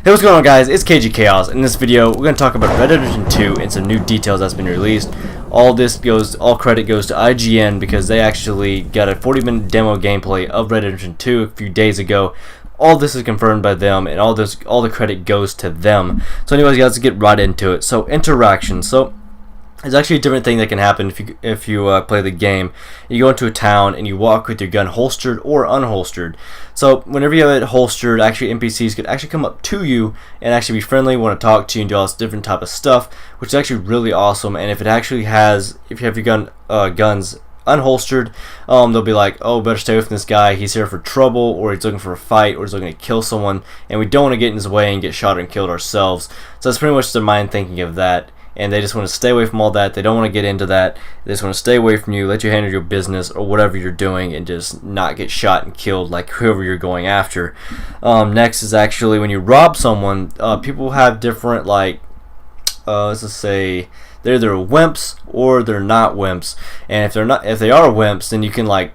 Hey, what's going on, guys? It's KG Chaos. In this video, we're going to talk about Red Dead Redemption 2 and some new details that's been released. All credit goes to IGN because they actually got a 40-minute demo gameplay of Red Dead Redemption 2 a few days ago. All this is confirmed by them, and all the credit goes to them. So anyways, guys, let's get right into it. So interaction. So there's actually a different thing that can happen if you play the game. You go into a town and you walk with your gun holstered or unholstered. So whenever you have it holstered, actually NPCs could actually come up to you and actually be friendly, want to talk to you, and do all this different type of stuff, which is actually really awesome. And if you have your guns unholstered, they'll be like, oh, better stay away from this guy, he's here for trouble, or he's looking for a fight, or he's looking to kill someone, and we don't want to get in his way and get shot and killed ourselves. So that's pretty much their mind thinking of that. And they just want to stay away from all that. They don't want to get into that. They just want to stay away from you, let you handle your business or whatever you're doing, and just not get shot and killed like whoever you're going after. Next is actually when you rob someone, people have different, like, let's just say they're either wimps or they're not wimps. And if they are wimps, then you can like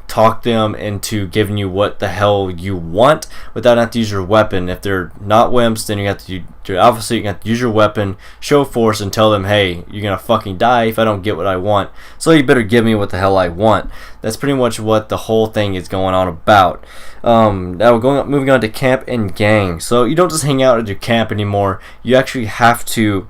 talk them into giving you what the hell you want without having to use your weapon. If they're not wimps, then you have to do alpha suit, you have to use your weapon, show force, and tell them, hey, you're gonna fucking die if I don't get what I want, so you better give me what the hell I want. That's pretty much what the whole thing is going on about. Now moving on to camp and gang. So you don't just hang out at your camp anymore. You actually have to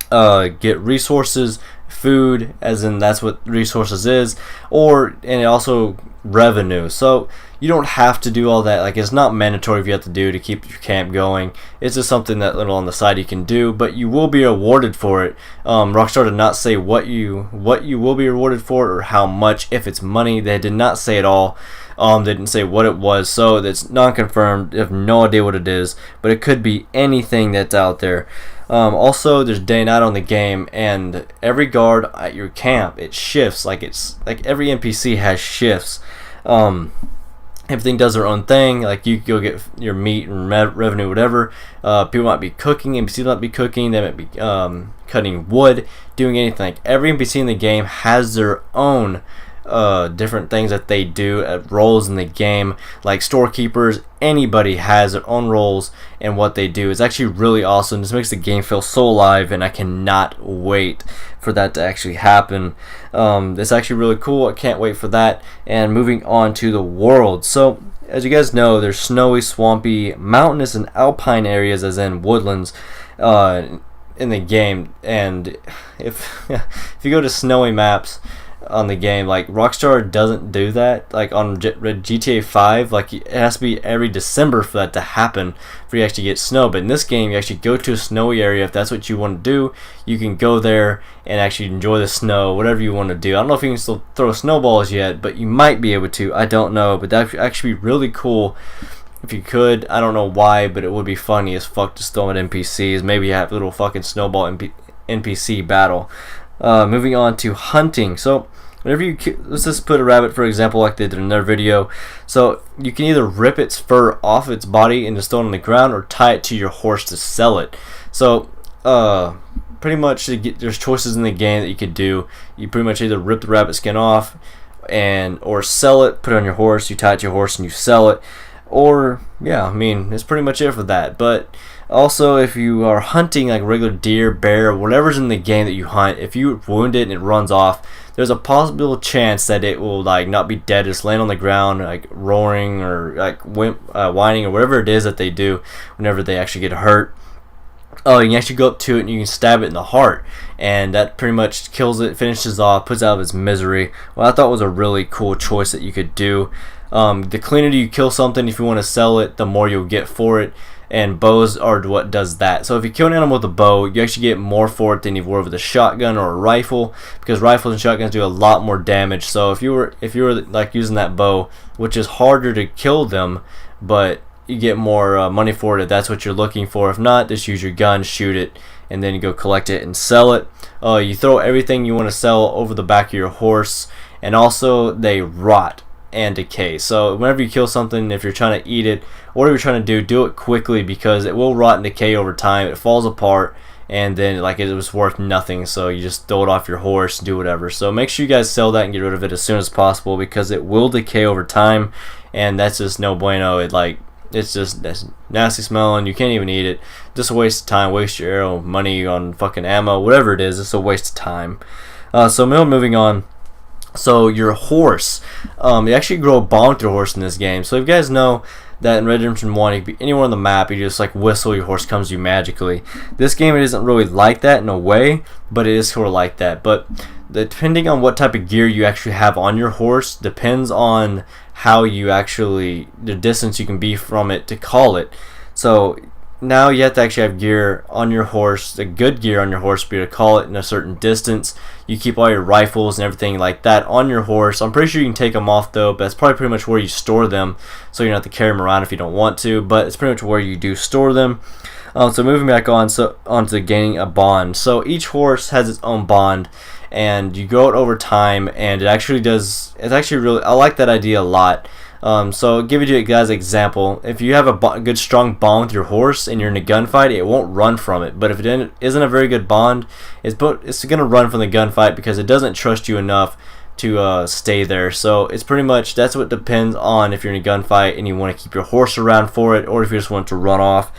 get resources, food, as in that's what resources is, and also revenue. So you don't have to do all that. Like, it's not mandatory if you have to do to keep your camp going. It's just something that little on the side you can do, but you will be rewarded for it. Rockstar did not say what you will be rewarded for or how much. If it's money, they did not say at all. They didn't say what it was, so it's non-confirmed. You have no idea what it is, but it could be anything that's out there. Also, there's day and night on the game, and every guard at your camp, it shifts. Like every NPC has shifts. Everything does their own thing. Like, you go get your meat and revenue, whatever. People might be cooking. NPCs might be cooking. They might be cutting wood, doing anything. Like, every NPC in the game has their own different things that they do, roles in the game. Like storekeepers, anybody has their own roles and what they do. It's actually really awesome. This makes the game feel so alive, and I cannot wait for that to actually happen. It's actually really cool. I can't wait for that. And moving on to the world. So as you guys know, there's snowy, swampy, mountainous, and alpine areas, as in woodlands, in the game. And if you go to snowy maps on the game, like, Rockstar doesn't do that. Like on GTA 5, like, it has to be every December for that to happen, for you to actually get snow. But in this game, you actually go to a snowy area. If that's what you want to do, you can go there and actually enjoy the snow, whatever you want to do. I don't know if you can still throw snowballs yet, but you might be able to. I don't know, but that would actually be really cool if you could. I don't know why, but it would be funny as fuck to storm at NPCs. Maybe have a little fucking snowball NPC battle. Moving on to hunting. So whenever let's just put a rabbit, for example, like they did in their video. So you can either rip its fur off its body and just throw it on the ground, or tie it to your horse to sell it. So pretty much there's choices in the game that you could do. You pretty much either rip the rabbit skin off or sell it, put it on your horse, you tie it to your horse and you sell it. Or, yeah, I mean, that's pretty much it for that. But also, if you are hunting like regular deer, bear, whatever's in the game that you hunt, if you wound it and it runs off, there's a possible chance that it will like not be dead, just land on the ground, like roaring or like whining or whatever it is that they do whenever they actually get hurt. Oh, you can actually go up to it and you can stab it in the heart, and that pretty much kills it, finishes off, puts it out of its misery. Well, I thought was a really cool choice that you could do. The cleaner you kill something, if you want to sell it, the more you'll get for it. And bows are what does that. So if you kill an animal with a bow, you actually get more for it than you would with a shotgun or a rifle, because rifles and shotguns do a lot more damage. So if you were like using that bow, which is harder to kill them, but you get more money for it if that's what you're looking for. If not, just use your gun, shoot it, and then you go collect it and sell it. You throw everything you want to sell over the back of your horse, and also they rot and decay. So whenever you kill something, if you're trying to eat it, whatever you're trying to do it quickly, because it will rot and decay over time. It falls apart, and then like it was worth nothing, so you just throw it off your horse, do whatever. So make sure you guys sell that and get rid of it as soon as possible, because it will decay over time, and that's just no bueno. It like It's just that's nasty smelling. You can't even eat it. Just a waste of time. Waste your arrow, money on fucking ammo, whatever it is. It's a waste of time. So moving on. So your horse, you actually grow a bond with your horse in this game. So if you guys know that in Red Dead Redemption 1, you can be anywhere on the map, you just like whistle, your horse comes to you magically. This game, it isn't really like that in a way, but it is sort of like that. But depending on what type of gear you actually have on your horse, depends on how you actually, the distance you can be from it to call it. So now you have to actually have gear on your horse, the good gear on your horse, to be able to call it in a certain distance. You keep all your rifles and everything like that on your horse. I'm pretty sure you can take them off though, but that's probably pretty much where you store them, so you don't have to carry them around if you don't want to, but it's pretty much where you do store them. So moving back on, so onto gaining a bond. So each horse has its own bond, and you grow it over time, and it actually does, it's actually really, I like that idea a lot. So I'll give you guys an example. If you have a good strong bond with your horse and you're in a gunfight, it won't run from it. But if it isn't a very good bond, it's going to run from the gunfight because it doesn't trust you enough to stay there. So it's pretty much, that's what depends on if you're in a gunfight and you want to keep your horse around for it, or if you just want to run off.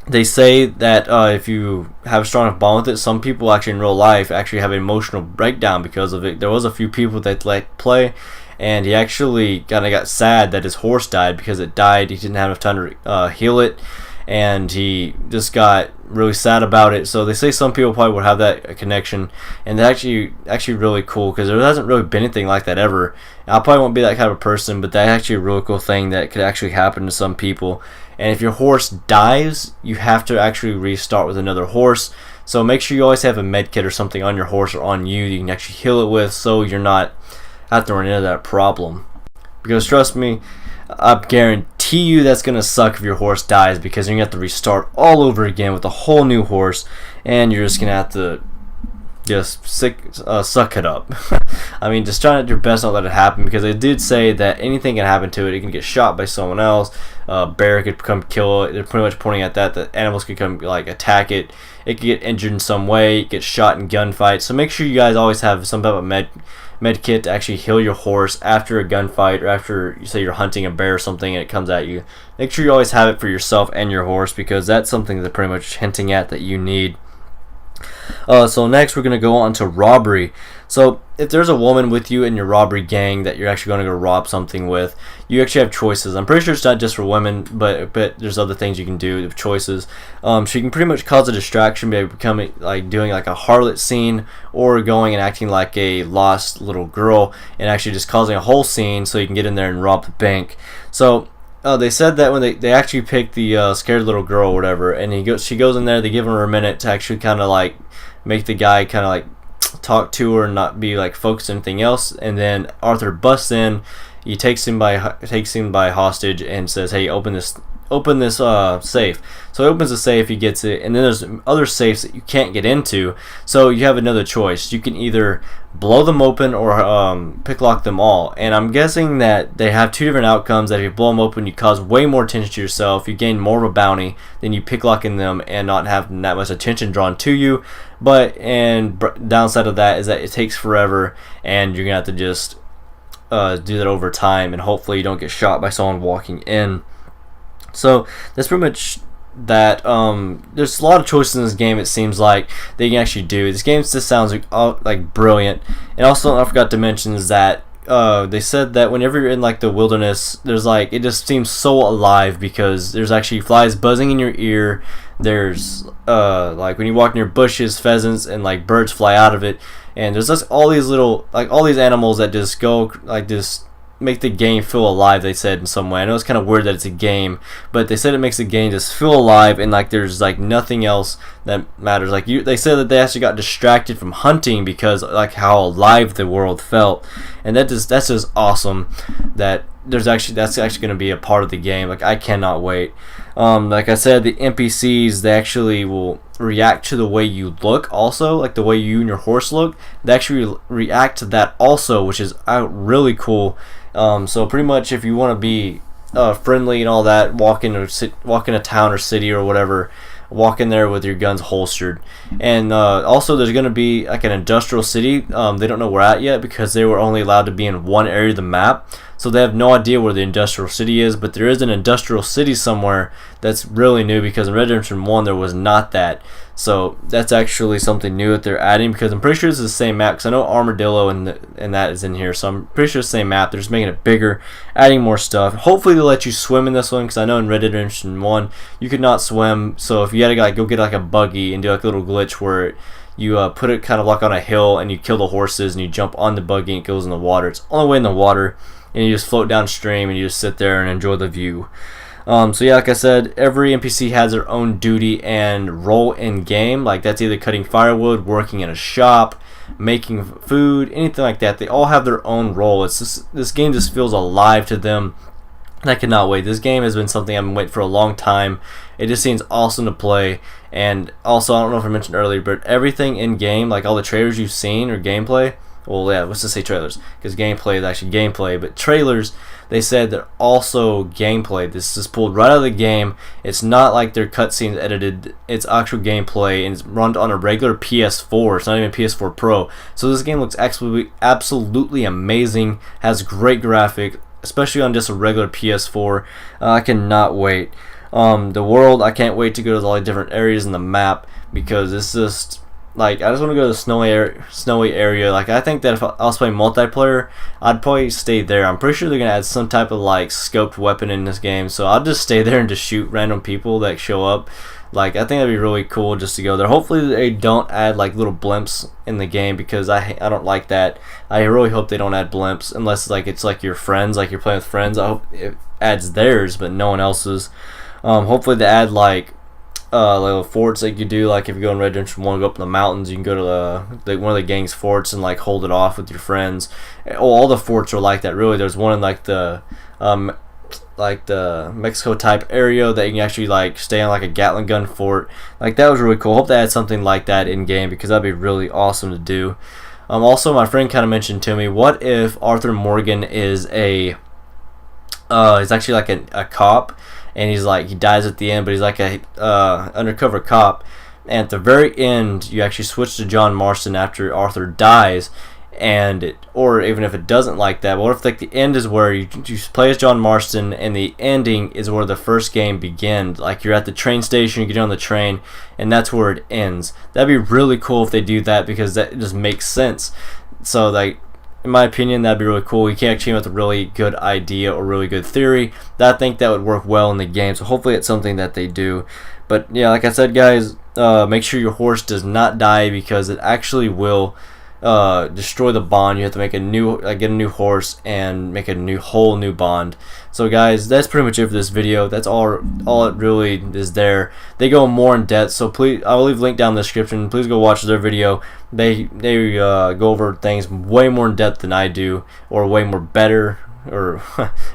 They say that if you have a strong bond with it, some people actually in real life actually have an emotional breakdown because of it. There was a few people that like play, and he actually kind of got sad that his horse died because it died. He didn't have enough time to heal it, and he just got really sad about it. So they say some people probably would have that connection, and that's actually really cool because there hasn't really been anything like that ever. I probably won't be that kind of a person, but that's actually a really cool thing that could actually happen to some people. And if your horse dies, you have to actually restart with another horse. So make sure you always have a med kit or something on your horse or on you that you can actually heal it with, so you're not have to run into that problem. Because trust me, I guarantee you that's gonna suck if your horse dies, because you're gonna have to restart all over again with a whole new horse, and you're just gonna have to just suck it up. I mean, just try your best not to let it happen, because they did say that anything can happen to it. It can get shot by someone else. Bear could come kill it. They're pretty much pointing at that. The animals could come like attack it. It could get injured in some way. Get shot in gunfights. So make sure you guys always have some type of med kit to actually heal your horse after a gunfight, or after you say you're hunting a bear or something and it comes at you. Make sure you always have it for yourself and your horse, because that's something they're pretty much hinting at that you need. So next we're going to go on to robbery. So if there's a woman with you in your robbery gang that you're actually going to go rob something with, you actually have choices. I'm pretty sure it's not just for women, but there's other things you can do with choices. She can pretty much cause a distraction by becoming like doing like a harlot scene, or going and acting like a lost little girl and actually just causing a whole scene so you can get in there and rob the bank. So they said that when they actually picked the scared little girl or whatever, and she goes in there, they give her a minute to actually kind of like make the guy kind of like talk to her and not be like focused on anything else. And then Arthur busts in. He takes him by hostage and says, "Hey, open this safe." So he opens the safe, he gets it, and then there's other safes that you can't get into. So you have another choice. You can either blow them open or picklock them all. And I'm guessing that they have two different outcomes. That if you blow them open, you cause way more attention to yourself. You gain more of a bounty than you picklocking them and not having that much attention drawn to you. And downside of that is that it takes forever, and you're gonna have to just do that over time, and hopefully you don't get shot by someone walking in. So that's pretty much that. There's a lot of choices in this game, it seems like, that you can actually do. This game just sounds like brilliant. And also, I forgot to mention is that they said that whenever you're in like the wilderness, there's like, it just seems so alive, because there's actually flies buzzing in your ear. There's like when you walk near bushes, pheasants and like birds fly out of it, and there's just all these little, like all these animals that just go like this, make the game feel alive, they said, in some way. I know it's kind of weird that it's a game, but they said it makes the game just feel alive, and like there's like nothing else that matters. Like they said that they actually got distracted from hunting because like how alive the world felt, and that's just awesome. That that's actually going to be a part of the game. Like I cannot wait. Like I said, the NPCs, they actually will react to the way you look also, like the way you and your horse look. They actually react to that also, which is really cool. So pretty much if you want to be friendly and all that, walk in a town or city or whatever, walk in there with your guns holstered. And also there's going to be like an industrial city. They don't know where at yet, because they were only allowed to be in one area of the map. so they have no idea where the industrial city is, but there is an industrial city somewhere that's really new, because in Red Dead Redemption 1 there was not that. So that's actually something new that they're adding, because I'm pretty sure it's the same map, because I know Armadillo and that is in here, so I'm pretty sure it's the same map. They're just making it bigger, adding more stuff. Hopefully they'll let you swim in this one, because I know in Red Dead Redemption 1 you could not swim, so if you had to like go get like a buggy and do like a little glitch where you put it kind of like on a hill and you kill the horses and you jump on the buggy and it goes in the water. It's the only way in the water, and you just float downstream and you just sit there and enjoy the view. So yeah, like I said, every NPC has their own duty and role in game. Like that's either cutting firewood, working in a shop, making food, anything like that. They all have their own role. It's just, this game just feels alive to them. And I cannot wait. This game has been something I've been waiting for a long time. It just seems awesome to play. And also, I don't know if I mentioned earlier, but everything in game, like all the trailers you've seen or gameplay, well, yeah, let's just say trailers, because gameplay is actually gameplay, but trailers, they said they're also gameplay. This is pulled right out of the game. It's not like their cutscenes edited. It's actual gameplay, and it's run on a regular PS4. It's not even PS4 Pro. So this game looks absolutely amazing. Has great graphics, especially on just a regular PS4. I cannot wait. The world, I can't wait to go to all the different areas in the map, because it's just like, I just want to go to the snowy area. Like, I think that if I was playing multiplayer, I'd probably stay there. I'm pretty sure they're gonna add some type of like scoped weapon in this game, so I'll just stay there and just shoot random people that show up. Like, I think that'd be really cool just to go there. Hopefully they don't add like little blimps in the game, because I don't like that. I really hope they don't add blimps, unless like it's like your friends, like you're playing with friends. I hope it adds theirs but no one else's. Hopefully they add like little forts that you do, like if you go in Red Dead Redemption 1, go up in the mountains, you can go to one of the gang's forts and like hold it off with your friends. All the forts are like that, really. There's one in like the Mexico type area that you can actually like stay on, like a Gatling gun fort. Like, that was really cool. Hope they had something like that in game, because that'd be really awesome to do. Also, my friend kind of mentioned to me, what if Arthur Morgan is he's actually like a cop, and he's like, he dies at the end, but he's like a undercover cop, and at the very end you actually switch to John Marston after Arthur dies, or even if it doesn't like that, what if like the end is where you play as John Marston and the ending is where the first game begins, like you're at the train station, you get on the train, and that's where it ends. That'd be really cool if they do that, because that just makes sense. So like, in my opinion, that'd be really cool. You can't actually come with a really good idea or really good theory. I think that would work well in the game, so hopefully it's something that they do. But yeah, like I said, guys, make sure your horse does not die, because it actually will destroy the bond. You have to make get a new horse and make a whole new bond. So guys, that's pretty much it for this video. That's all it really is there. They go more in depth, so please, I'll leave a link down in the description. Please go watch their video. They go over things way more in depth than I do, or way more better, or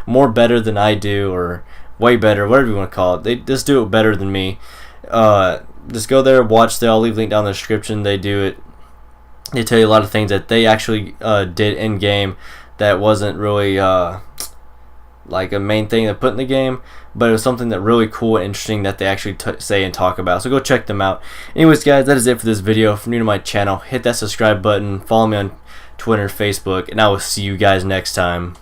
more better than I do, or way better, whatever you want to call it. They just do it better than me. Just go there, watch. I'll leave a link down in the description. They do it. They tell you a lot of things that they actually did in game that wasn't really like a main thing they put in the game, but it was something that really cool and interesting that they actually say and talk about. So go check them out. Anyways, guys, that is it for this video. If you're new to my channel, hit that subscribe button, follow me on Twitter and Facebook, and I will see you guys next time.